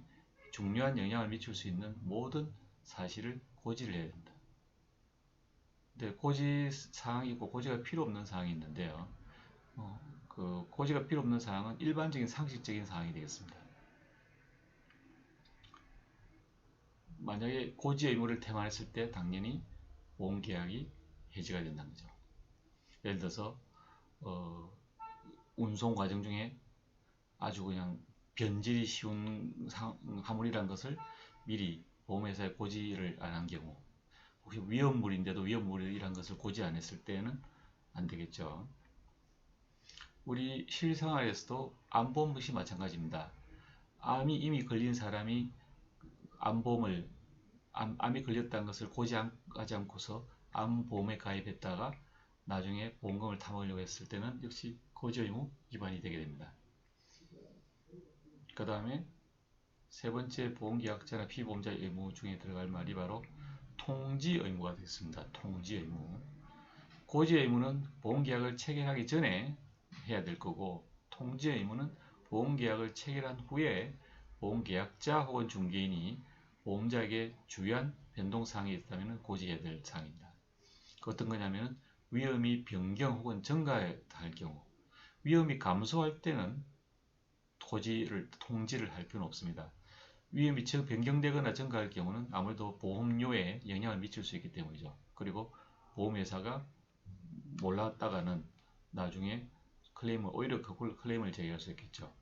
중요한 영향을 미칠 수 있는 모든 사실을 고지를 해야 된다. 근데 고지 사항이 있고 고지가 필요 없는 사항이 있는데요. 그 고지가 필요 없는 사항은 일반적인 상식적인 사항이 되겠습니다. 만약에 고지 의무를 태만했을 때 당연히 보험계약이 해지가 된다는 거죠. 예를 들어서 운송 과정 중에 아주 그냥 변질이 쉬운 화물이라는 것을 미리 보험회사에 고지를 안 한 경우, 혹시 위험물인데도 위험물이라는 것을 고지 안 했을 때는 안 되겠죠. 우리 실생활에서도 암보험 역시 마찬가지입니다. 암이 이미 걸린 사람이 암이 걸렸다는 것을 고지하지 않고서 암보험에 가입했다가 나중에 보험금을 타먹으려고 했을 때는 역시 고지 의무 위반이 되게 됩니다. 그 다음에 세 번째 보험계약자나 피보험자의 의무 중에 들어갈 말이 바로 통지 의무가 되겠습니다. 통지 의무. 고지 의무는 보험계약을 체결하기 전에 해야 될 거고, 통지 의무는 보험계약을 체결한 후에 보험계약자 혹은 중개인이 보험자에게 주요한 변동사항이 있다면 고지해야 될 사항입니다. 그 어떤 거냐면 위험이 변경 혹은 증가할 경우, 위험이 감소할 때는 통지를 할 필요는 없습니다. 위험이 변경되거나 증가할 경우는 아무래도 보험료에 영향을 미칠 수 있기 때문이죠. 그리고 보험회사가 몰랐다가는 나중에 오히려 그 클레임을 제기할 수 있겠죠.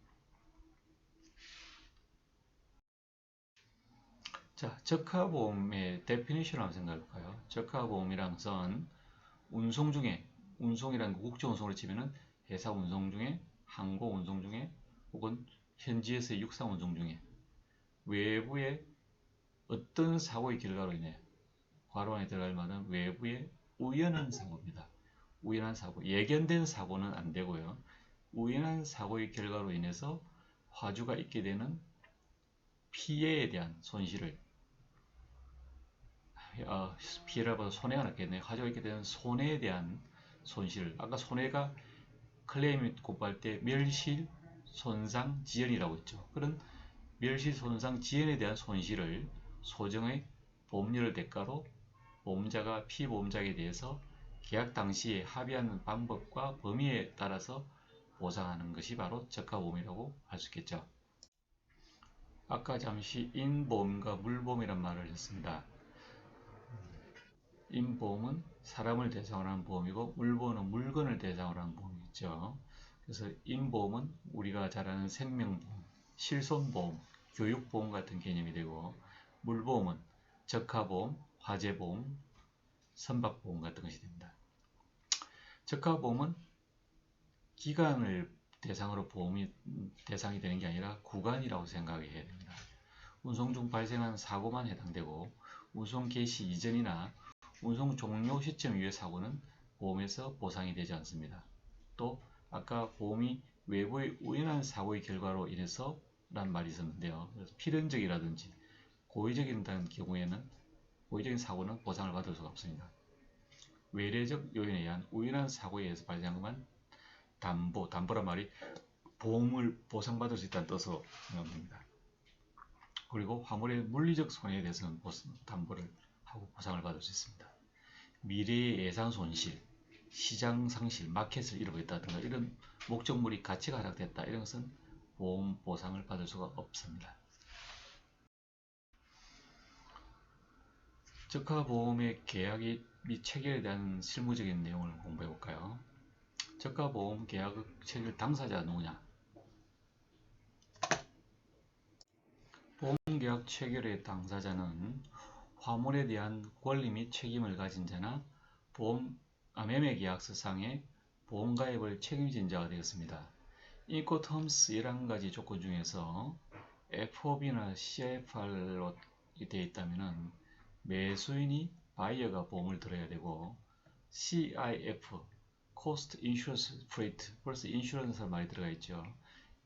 자, 적하보험의 데피니션을 한번 생각해 볼까요? 적하보험이란 것은 운송 중에, 운송이라는 국제 운송으로 치면은 해사 운송 중에, 항공 운송 중에, 혹은 현지에서의 육상 운송 중에 외부의 어떤 사고의 결과로 인해, 괄호 안에 들어갈 말은 외부의 우연한 사고입니다. 우연한 사고, 예견된 사고는 안 되고요. 우연한 사고의 결과로 인해서 화주가 있게 되는 피해에 대한 손실을, 피해라보다 손해가 낫겠네요. 화주가 있게 되는 손해에 대한 손실, 아까 손해가 클레임이 고발 때 멸실, 손상, 지연이라고 했죠. 그런 멸실, 손상, 지연에 대한 손실을 소정의 보험료를 대가로 보험자가 피보험자에게 대해서 계약 당시에 합의하는 방법과 범위에 따라서 보상하는 것이 바로 적하보험이라고 할 수 있겠죠. 아까 잠시 인보험과 물보험이란 말을 했습니다. 인보험은 사람을 대상으로 하는 보험이고 물보험은 물건을 대상으로 하는 보험이죠. 그래서 인보험은 우리가 잘 아는 생명보험, 실손보험, 교육보험 같은 개념이 되고, 물보험은 적하보험, 화재보험, 선박보험 같은 것이 됩니다. 적하보험은 기간을 대상으로 보험이 대상이 되는 게 아니라 구간이라고 생각해야 됩니다. 운송 중 발생한 사고만 해당되고, 운송 개시 이전이나 운송 종료 시점 이후의 사고는 보험에서 보상이 되지 않습니다. 또 아까 보험이 외부의 우연한 사고의 결과로 인해서 라는 말이 있었는데요. 그래서 필연적이라든지 고의적인 경우에는 고의적인 사고는 보상을 받을 수가 없습니다. 외래적 요인에 의한 우연한 사고에 의해서 발생한 것만 담보란 말이 보험을 보상받을 수 있다는 뜻으로 생각합니다. 그리고 화물의 물리적 손해에 대해서는 담보를 하고 보상을 받을 수 있습니다. 미래의 예상 손실, 시장 상실, 마켓을 잃어버렸다든가 이런 목적물이 가치가 하락됐다, 이런 것은 보험 보상을 받을 수가 없습니다. 저가보험의 계약 및 체결에 대한 실무적인 내용을 공부해 볼까요? 저가보험 계약 체결 당사자가 누구냐? 보험계약 체결의 당사자는 화물에 대한 권리 및 책임을 가진 자나 매매계약서상의 보험가입을 책임진 자가 되었습니다. 인코텀스 11가지 조건 중에서 FOB나 CFR로 되어 있다면 매수인이 바이어가 보험을 들어야 되고, CIF, Cost Insurance Freight, 벌써 인슈런스 말이 들어가 있죠.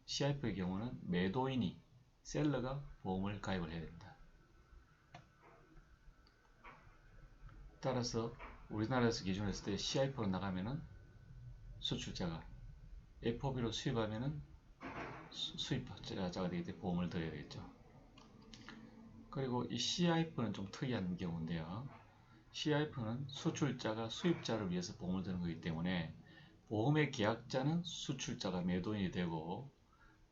CIF의 경우는 매도인이, 셀러가 보험을 가입을 해야 됩니다. 따라서 우리나라에서 기준으로 했을 때 CIF로 나가면은 수출자가, FOB로 수입하면은 수입자가 되기 때문에 보험을 들어야 되겠죠. 그리고 이 CIF는 좀 특이한 경우인데요. CIF는 수출자가 수입자를 위해서 보험을 드는 거기 때문에 보험의 계약자는 수출자가 매도인이 되고,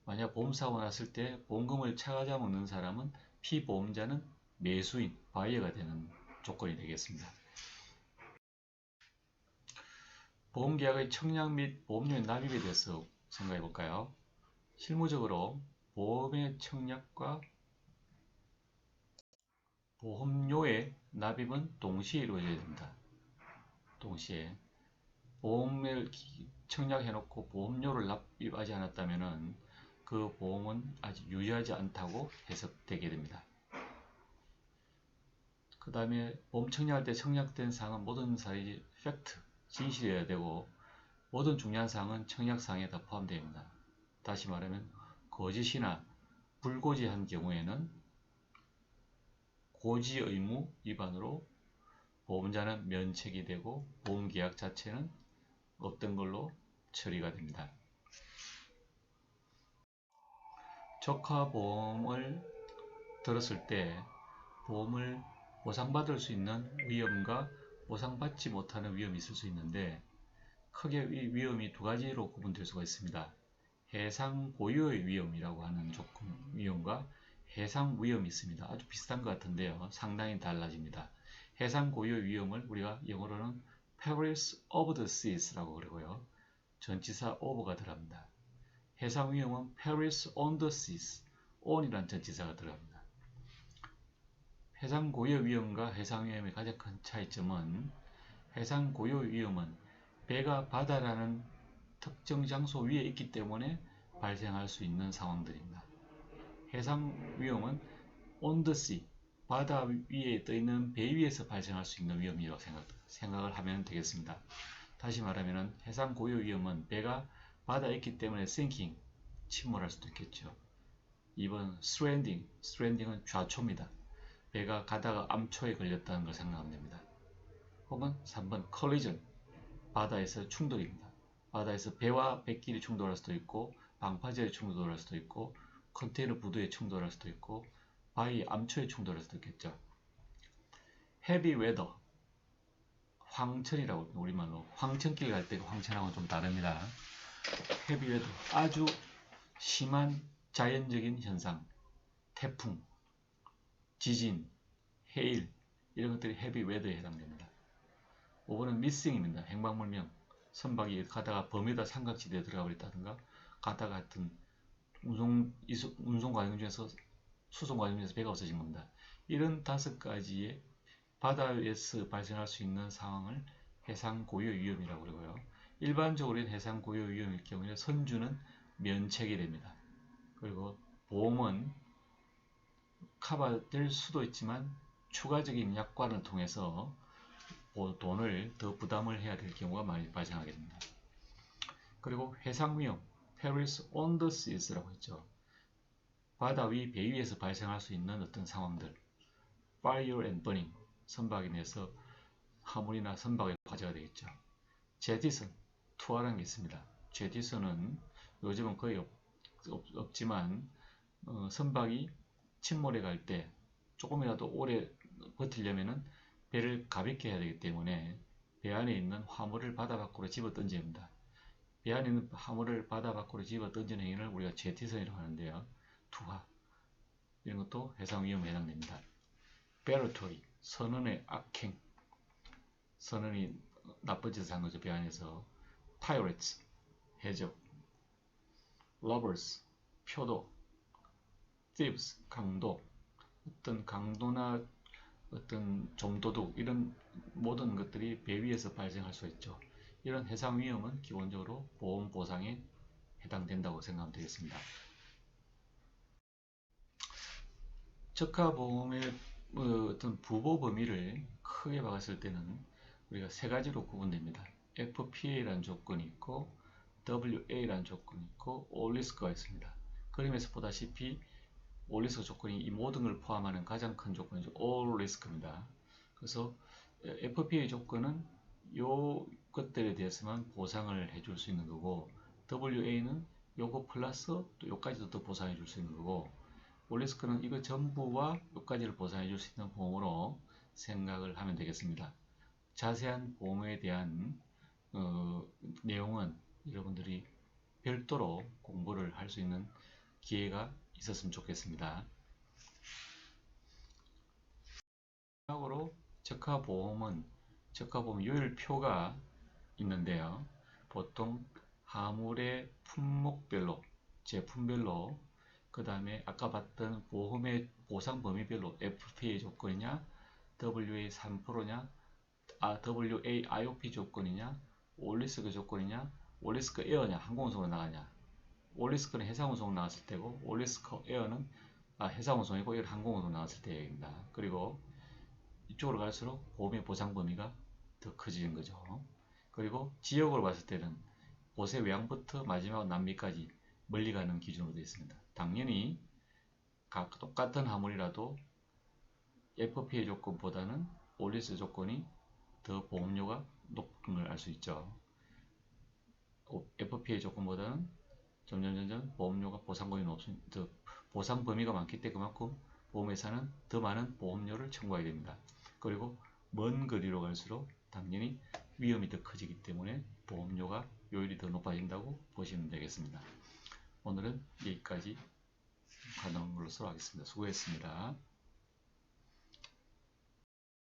만약 보험사고 났을 때 보험금을 차가잡는 사람은 피보험자는 매수인, 바이어가 되는 조건이 되겠습니다. 보험계약의 청약 및 보험료의 납입에 대해서 생각해 볼까요? 실무적으로 보험의 청약과 보험료의 납입은 동시에 이루어져야 됩니다. 동시에 보험을 청약해 놓고 보험료를 납입하지 않았다면 그 보험은 아직 유효하지 않다고 해석되게 됩니다. 그 다음에 보험 청약할 때 청약된 사항은 모든 사실이 팩트, 진실이어야 되고, 모든 중요한 사항은 청약사항에 다 포함됩니다. 다시 말하면 거짓이나 불고지한 경우에는 고지 의무 위반으로 보험자는 면책이 되고 보험계약 자체는 없던 걸로 처리가 됩니다. 적하보험을 들었을 때 보험을 보상받을 수 있는 위험과 보상받지 못하는 위험이 있을 수 있는데, 크게 이 위험이 두 가지로 구분될 수가 있습니다. 해상 고유의 위험이라고 하는 조건 위험과 해상 위험이 있습니다. 아주 비슷한 것 같은데요. 상당히 달라집니다. 해상 고유의 위험을 우리가 영어로는 perils of the seas라고 그러고요. 전치사 of가 들어갑니다. 해상 위험은 perils on the seas, on이라는 전치사가 들어갑니다. 해상 고유 위험과 해상 위험의 가장 큰 차이점은, 해상 고유 위험은 배가 바다라는 특정 장소 위에 있기 때문에 발생할 수 있는 상황들입니다. 해상 위험은 on the sea, 바다 위에 떠있는 배 위에서 발생할 수 있는 위험이라고 생각을 하면 되겠습니다. 다시 말하면 해상 고유 위험은 배가 바다에 있기 때문에 sinking, 침몰할 수도 있겠죠. 2번 stranding은 좌초입니다. 배가 가다가 암초에 걸렸다는 걸 생각하면 됩니다. 혹은 3번 collision, 바다에서 충돌입니다. 바다에서 배와 배끼리 충돌할 수도 있고, 방파제에 충돌할 수도 있고, 컨테이너 부두에 충돌할 수도 있고, 바위 암초에 충돌할 수도 있겠죠. heavy weather, 황천이라고 합니다. 우리말로 황천길 갈 때 황천하고는 좀 다릅니다. heavy weather, 아주 심한 자연적인 현상, 태풍, 지진, 해일, 이런 것들이 heavy weather에 해당됩니다. 5번은 missing입니다. 행방불명, 선박이 가다가 버뮤다 삼각지대에 들어가 버렸다든가, 가다가 하여튼 운송 과정 중에서, 수송 과정 중에서 배가 없어진 겁니다. 이런 5가지의 바다에서 발생할 수 있는 상황을 해상 고유 위험이라고 그러고요. 일반적으로 해상 고유 위험일 경우에 선주는 면책이 됩니다. 그리고 보험은 커버될 수도 있지만 추가적인 약관을 통해서 돈을 더 부담을 해야 될 경우가 많이 발생하게 됩니다. 그리고 해상 위험, perils on the seas라고 했죠. 바다 위, 배 위에서 발생할 수 있는 어떤 상황들, fire and burning, 선박이 내서 화물이나 선박의 화재가 되겠죠. 제티선, 투하라는 게 있습니다. 제티선은 요즘은 거의 없지만 선박이 침몰해 갈 때 조금이라도 오래 버티려면 배를 가볍게 해야 되기 때문에 배 안에 있는 화물을 바다 밖으로 집어 던져야 합니다. 배 안에 있는 화물을 바다 밖으로 집어 던지는 행위를 우리가 제티선이라고 하는데요. 투하, 이런 것도 해상 위험에 해당됩니다. 베러토리, 선언의 악행, 선언이 나쁜 짓을 한 거죠. 배안에서 pirates, 해적, lovers, 표도, thieves, 강도, 어떤 강도나 어떤 좀도둑 이런 모든 것들이 배 위에서 발생할 수 있죠. 이런 해상 위험은 기본적으로 보험 보상에 해당된다고 생각하면 되겠습니다. 적하보험의 어떤 부보 범위를 크게 박았을 때는 우리가 세 가지로 구분됩니다. FPA라는 조건이 있고 WA라는 조건이 있고 올리스크가 있습니다. 그림에서 보다시피 올리스크 조건이 이 모든 걸 포함하는 가장 큰 조건이죠. All Risk입니다. 그래서 FPA 조건은 요 것들에 대해서만 보상을 해줄 수 있는 거고 WA는 요거 플러스 또 요까지도 더 보상해 줄 수 있는 거고 올리스크는 이거 전부와 요까지를 보상해 줄 수 있는 보험으로 생각을 하면 되겠습니다. 자세한 보험에 대한 내용은 여러분들이 별도로 공부를 할 수 있는 기회가 있었으면 좋겠습니다. 마지막으로 적하보험 요율표가 있는데요. 보통 화물의 품목별로, 제품별로, 그 다음에 아까 봤던 보험의 보상 범위별로 FPA 조건이냐, WA 3%냐, WA IOP 조건이냐, 올리스크 조건이냐, 올리스크 에어냐, 항공운송으로 나가냐. 올리스크는 해상운송 나갔을 때고, 올리스크 에어는 해상운송이고, 이건 항공운송 나갔을 때 얘기입니다. 그리고 이쪽으로 갈수록 보험의 보상 범위가 더 커지는 거죠. 그리고 지역으로 봤을 때는 보세 외항부터 마지막 남미까지 멀리 가는 기준으로 되어 있습니다. 당연히 각 똑같은 화물이라도 FPA 조건보다는 올리스 조건이 더 보험료가 높은 걸 알 수 있죠. FPA 조건보다는 점점 보험료가 보상 범위가 많기 때문에 그만큼 보험회사는 더 많은 보험료를 청구하게 됩니다. 그리고 먼 거리로 갈수록 당연히 위험이 더 커지기 때문에 보험료가 요율이 더 높아진다고 보시면 되겠습니다. 오늘은 여기까지 하는 걸로 하겠습니다. 수고했습니다.